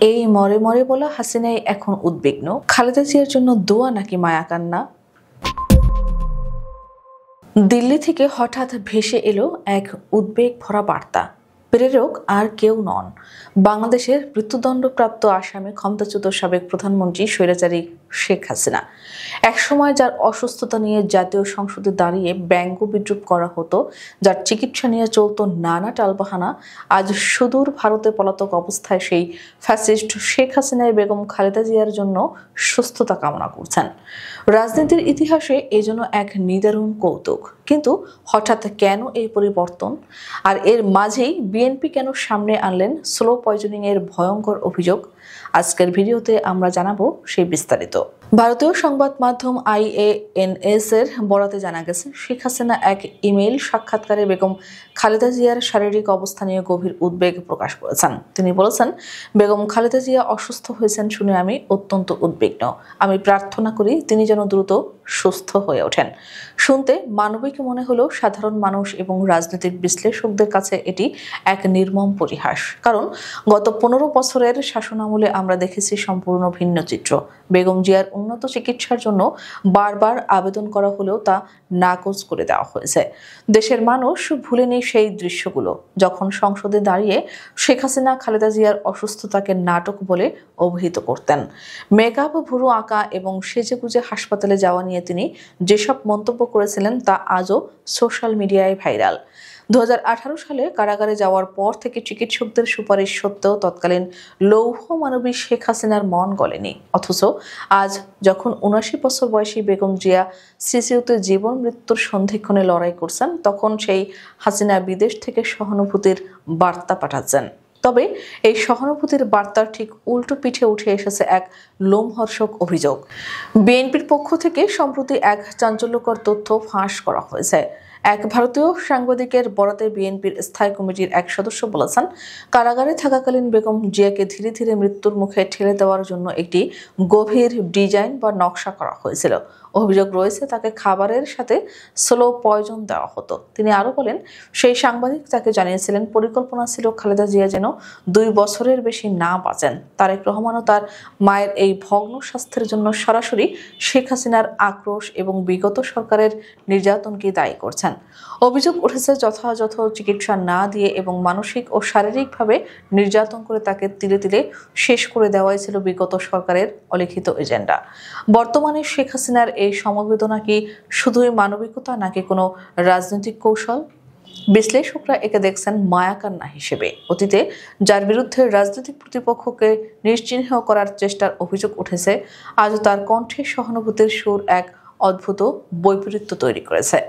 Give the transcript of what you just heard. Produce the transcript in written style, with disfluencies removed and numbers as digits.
এই মরে মরে বলা হাসিনাই এখন উদ্বিগ্ন। খালেদা জিয়ার জন্য দোয়া নাকি মায়া কান্না? দিল্লি থেকে হঠাৎ ভেসে এলো এক উদ্বেগ ভরা বার্তা। প্রেরক আর কেউ নন, বাংলাদেশের মৃত্যুদণ্ডপ্রাপ্ত আসামি ক্ষমতাচ্যুত সাবেক প্রধানমন্ত্রী স্বৈরাচারী শেখ হাসিনা। একসময় যার অসুস্থতা নিয়ে জাতীয় সংসদে দাঁড়িয়ে ব্যঙ্গ বিদ্রুপ করা হতো, যার চিকিৎসা নিয়ে চলতো নানা টালবাহানা, আজ সুদূর ভারতে পলাতক অবস্থায় সেই ফ্যাসিস্ট শেখ হাসিনাই বেগম খালেদা জিয়ার জন্য সুস্থতা কামনা করছেন। রাজনীতির ইতিহাসে এই জন্য এক নিদারুণ কৌতুক। কিন্তু হঠাৎ কেন এই পরিবর্তন? আর এর মাঝেই বিএনপি কেন সামনে আনলেন স্লো পয়জনিং এর ভয়ঙ্কর অভিযোগ? আজকের ভিডিওতে আমরা জানাবো সেই বিস্তারিত। ভারতীয় সংবাদ মাধ্যম IANS এর বরাতে জানা গেছে, শেখ হাসিনা এক ইমেইল সাক্ষাৎকারে বেগম খালেদা জিয়ার শারীরিক অবস্থা নিয়ে গভীর উদ্বেগ প্রকাশ করেছেন। তিনি বলেছেন, বেগম খালেদা জিয়া অসুস্থ হয়েছেন শুনে আমি অত্যন্ত উদ্বিগ্ন। আমি প্রার্থনা করি তিনি যেন দ্রুত সুস্থ হয়ে ওঠেন। শুনতে মানবিক মনে হলেও সাধারণ মানুষ এবং রাজনৈতিক বিশ্লেষকদের কাছে এটি এক নির্মম পরিহাস। কারণ গত 15 বছরের শাসনামলে আমরা দেখেছি সম্পূর্ণ ভিন্ন চিত্র। বেগম জিয়ার উন্নত চিকিৎসার জন্য বারবার আবেদন করা হলেও তা নাকচ করে দেওয়া হয়েছে। দেশের মানুষ ভুলেনি সেই দৃশ্যগুলো, যখন সংসদে দাঁড়িয়ে শেখ হাসিনা খালেদা জিয়ার অসুস্থতাকে নাটক বলে অভিহিত করতেন। মেকআপ, ভুরু আঁকা এবং সেজেগুজে হাসপাতালে যাওয়া নিয়ে তিনি যেসব মন্তব্য করেছিলেন তা আজও সোশ্যাল মিডিয়ায় ভাইরাল। 2018 সালে কারাগারে যাওয়ার পর থেকে চিকিৎসকদের সুপারিশ সত্ত্বেও তৎকালীন লৌহ মানবী শেখ হাসিনার মন গলেনি। অথচ আজ যখন 79 বছর বয়সী বেগম জিয়া সিসিউতে জীবন মৃত্যুর সন্ধিক্ষণে লড়াই করছেন, তখন সেই হাসিনা বিদেশ থেকে সহানুভূতির বার্তা পাঠাচ্ছেন। তবে এই সহানুভূতির বার্তার ঠিক উল্টো পিঠে উঠে এসেছে এক লোমহর্ষক অভিযোগ। বিএনপির পক্ষ থেকে সম্প্রতি এক চাঞ্চল্যকর তথ্য ফাঁস করা হয়েছে। এক ভারতীয় সাংবাদিকের বরাতে বিএনপির স্থায়ী কমিটির এক সদস্য বলেছেন, কারাগারে থাকাকালীন বেগম জিয়াকে ধীরে ধীরে মৃত্যুর মুখে ঠেলে দেওয়ার জন্য একটি গভীর ডিজাইন বা নকশা করা হয়েছিল। অভিযোগ রয়েছে তাকে খাবারের সাথে স্লো পয়জন দেওয়া হতো। তিনি আরও বলেন, সেই সাংবাদিক তাকে জানিয়েছিলেন পরিকল্পনা ছিল খালেদা জিয়া যেন 2 বছরের বেশি না বাঁচেন। তারেক রহমানও তার মায়ের এই ভগ্ন স্বাস্থ্যের জন্য সরাসরি শেখ হাসিনার আক্রোশ এবং বিগত সরকারের নির্যাতনকে দায়ী করছেন। অভিযোগ উঠেছে যথাযথ চিকিৎসা না দিয়ে এবং মানসিক ও শারীরিকভাবে নির্যাতন করে তাকে তিলে তিলে শেষ করে দেওয়াই ছিল বিগত সরকারের অলিখিত এজেন্ডা। বর্তমানে শেখ হাসিনার এই সমবেদনা কি শুধুই মানবিকতা নাকি কোনো রাজনৈতিক কৌশল? বিশ্লেষকরা একে দেখছেন মায়াকান্না হিসেবে। অতীতে যার বিরুদ্ধে রাজনৈতিক প্রতিপক্ষকে নিশ্চিহ্ন করার চেষ্টার অভিযোগ উঠেছে, আজও তার কণ্ঠে সহানুভূতির সুর এক অদ্ভুত বৈপরীত্য তৈরি করেছে।